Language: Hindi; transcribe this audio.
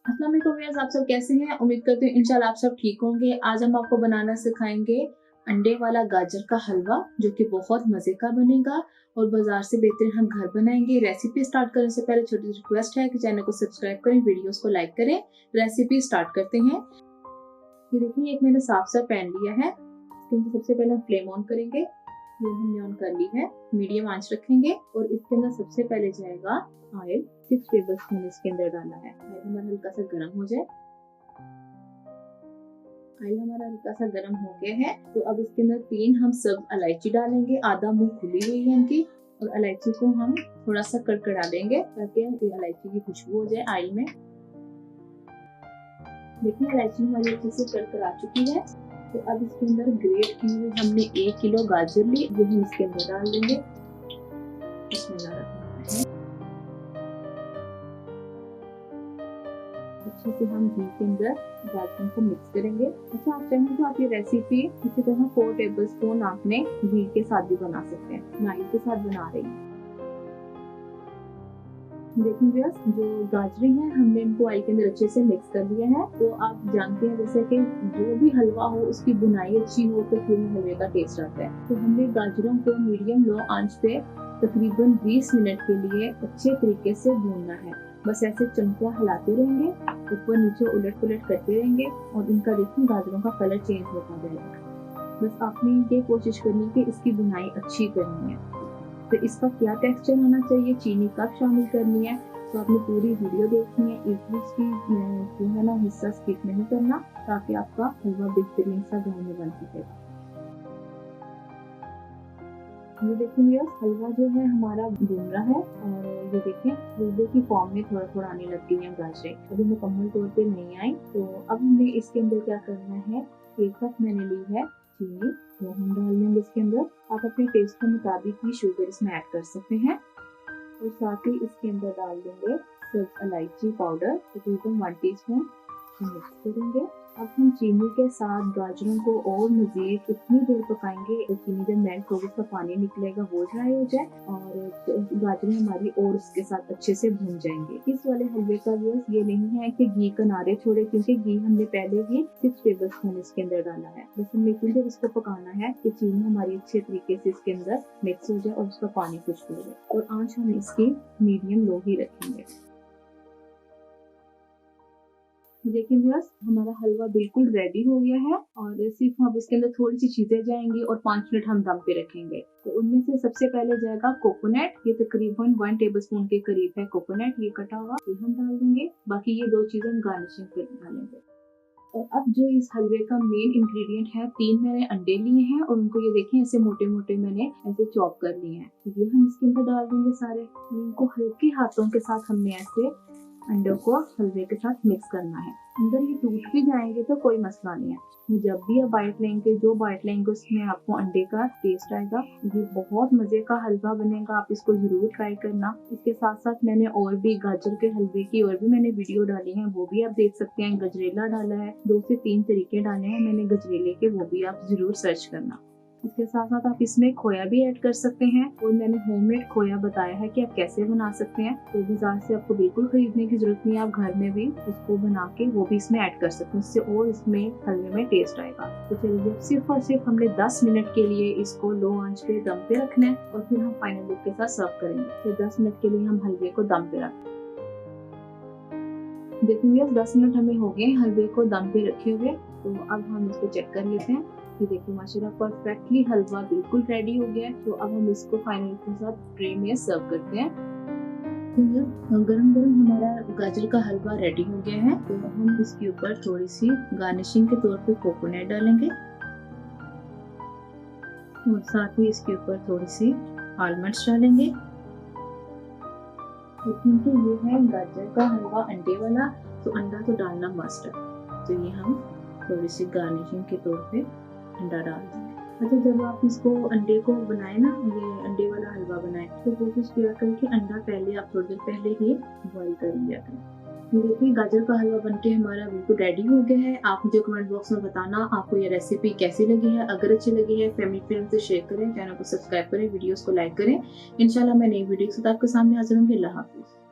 अस्सलाम वालेकुम व्यूअर्स, आप सब कैसे हैं? उम्मीद करती हूँ इंशाल्लाह आप सब ठीक होंगे। आज हम आपको बनाना सिखाएंगे अंडे वाला गाजर का हलवा, जो कि बहुत मज़े का बनेगा और बाजार से बेहतरीन हम घर बनाएंगे। रेसिपी स्टार्ट करने से पहले छोटी सी रिक्वेस्ट है कि चैनल को सब्सक्राइब करें, वीडियोस को लाइक करें। रेसिपी स्टार्ट करते हैं। ये देखिए, एक मैंने साफ सा पैन लिया है। इसके अंदर सबसे पहले हम फ्लेम ऑन करेंगे। फ्लेम हमने ऑन कर ली है, मीडियम आंच रखेंगे और इसके अंदर सबसे पहले जाएगा ऑयल। 6 टेबल स्पून इसके अंदर डालना है। ऑयल हमारा हल्का सा गर्म हो जाए। ऑयल हमारा हल्का सा गर्म हो गया है तो अब इसके अंदर 3 हम सब इलायची डालेंगे। आधा मुंह खुली हुई है इनकी, और इलायची को हम थोड़ा सा कड़कड़ा देंगे ताकि इलायची की खुशबू हो जाए ऑयल में। देखिए, इलायची हमारी अच्छे से कड़कड़ा चुकी है। तो अब इसके अंदर ग्रेट की हुई हमने 1 किलो गाजर ली, ये हम इसके अंदर डाल देंगे। अच्छे से हम घी के अंदर गाजरों को मिक्स करेंगे। अच्छा, आप चाहें तो आप ये रेसिपी इसी तरह 4 टेबल स्पून आपने घी के साथ भी बना सकते हैं। मैं घी के साथ बना रही हूँ। देखिए व्यूअर्स, जो गाजरें हैं हमने इनको ऑयल के अंदर अच्छे से मिक्स कर लिया है। तो आप जानते हैं जैसे कि जो भी हलवा हो उसकी बुनाई अच्छी हो तो फिर हलवे का टेस्ट आता है। तो हमने गाजरों को मीडियम लो आंच पे तकरीबन 20 मिनट के लिए अच्छे तरीके से भूनना है। बस ऐसे चमचा हिलाते रहेंगे, ऊपर नीचे उलट पुलट करते रहेंगे और इनका देखिए गाजरों का कलर चेंज होता जाएगा। बस आपने ये कोशिश करनी है कि इसकी बुनाई अच्छी करनी है। तो इसका क्या टेक्सचर होना चाहिए, चीनी कब शामिल करनी है, तो आपने पूरी वीडियो देखनी है। एक भी इसकी जो है ना हिस्सा स्किप नहीं करना, ताकि आपका हलवा बेहतरीन सा घर में बन सके। ये देखिए व्यूअर्स, हलवा जो है हमारा भून रहा है और ये देखिए हलवे की फॉर्म में थोड़ा थोड़ा आने लग गई है गाजरें, अभी मुकम्मल तौर पे नहीं आई। तो अब हमें इसके अंदर क्या करना है, 1 कप मैंने ली है चीनी, तो हम डाल देंगे इसके अंदर। आप अपने टेस्ट के मुताबिक भी शुगर इसमें ऐड कर सकते हैं। और साथ ही इसके अंदर डाल देंगे सिर्फ इलायची पाउडर, तकरीबन 1 टीस्पून। मिक्स करेंगे। अब हम चीनी के साथ गाजरों को और मजीद इतनी देर पकाएंगे, चीनी जब मेल्ट होगी उसका पानी निकलेगा, वो ड्राई हो जाए और गाजरें हमारी और उसके साथ अच्छे से भून जाएंगे। इस वाले हलवे का ये नहीं है कि घी किनारे छोड़े, क्योंकि घी हमने पहले ही 6 टेबल स्पून इसके अंदर डाला है। बस हमने इतनी देर इसको पकाना है कि चीनी हमारी अच्छे तरीके से इसके अंदर मिक्स हो जाए और उसका पानी कुछ हो जाए। और आंच हम इसकी मीडियम लो ही रखेंगे। देखिए व्यूअर्स, हमारा हलवा बिल्कुल रेडी हो गया है और सिर्फ अब इसके अंदर थोड़ी सी चीजें जाएंगी और 5 मिनट हम दम पे रखेंगे। तो उनमें से सबसे पहले जाएगा कोकोनट। ये तकरीबन 1 टेबल स्पून के करीब है कोकोनट, ये कटा हुआ, ये हम डाल देंगे। बाकी ये 2 चीजें हम गार्निशिंग पे डालेंगे। और अब जो इस हलवे का मेन इंग्रेडिएंट है, 3 मैंने अंडे लिए हैं और उनको ये देखें ऐसे मोटे मोटे मैंने ऐसे चॉप कर लिए हैं। ये हम इसके अंदर डाल देंगे सारे। इनको हल्के हाथों के साथ हमने ऐसे अंडों को हलवे के साथ मिक्स करना है। अंदर ये टूट भी जाएंगे तो कोई मसला नहीं है। जब भी आप बाइट लेंगे, जो बाइट लेंगे उसमें आपको अंडे का टेस्ट आएगा। ये बहुत मजे का हलवा बनेगा, आप इसको जरूर ट्राई करना। इसके साथ साथ मैंने और भी गाजर के हलवे की और भी मैंने वीडियो डाली है, वो भी आप देख सकते हैं। गजरेला डाला है, 2 से 3 तरीके डाले हैं मैंने गजरेले के, वो भी आप जरूर सर्च करना। इसके साथ साथ आप इसमें खोया भी ऐड कर सकते हैं और मैंने होममेड खोया बताया है कि आप कैसे बना सकते हैं। तो बाजार से आपको बिल्कुल खरीदने की जरूरत नहीं है, आप घर में भी उसको बना के वो भी इसमें ऐड कर सकते हैं, इससे और इसमें हलवे में टेस्ट आएगा। तो चलिए, सिर्फ और सिर्फ हमने 10 मिनट के लिए इसको लो आंच पे दम पे रखना है और फिर हम फाइनल लुक के साथ सर्व करेंगे। तो 10 मिनट के लिए हम हलवे को दम पे रखें। देखिए 10 मिनट हमें हो गए हलवे को दम पे रखे हुए। तो अब हम इसको चेक कर लेते हैं। ये देखिए माशाल्लाह परफेक्टली हलवा बिल्कुल रेडी हो गया है। तो अब हम इसको फाइनल के साथ ट्रे में सर्व करते हैं। गरम गरम हमारा गाजर का हलवा रेडी हो गया है। तो हम इसके ऊपर थोड़ी सी गार्निशिंग के तौर पे कोकोनट डालेंगे और साथ ही इसके ऊपर थोड़ी सी आलमंड्स डालेंगे। तो क्योंकि ये है गाजर का हलवा अंडे वाला, तो अंडा तो डालना मस्ट है। तो ये हम थोड़ी सी गार्निशिंग के तौर पे अंडा डाल देंगे। अच्छा, जब आप इसको अंडे को बनाए ना, ये अंडे वाला हलवा बनाए, तो कोशिश किया करें कि अंडा पहले आप थोड़ी देर पहले ही बॉईल कर लिया करें। देखिए गाजर का हलवा बनके हमारा बिल्कुल रेडी हो गया है। आप मुझे कमेंट बॉक्स में बताना आपको ये रेसिपी कैसी लगी है। अगर अच्छी लगी है फैमिली फ्रेंड से शेयर करें, चैनल को सब्सक्राइब करें, वीडियोस को लाइक करें। इंशाल्लाह मैं नई वीडियो के साथ आपके सामने हाजिर होंगी। अल्लाह हाफिज।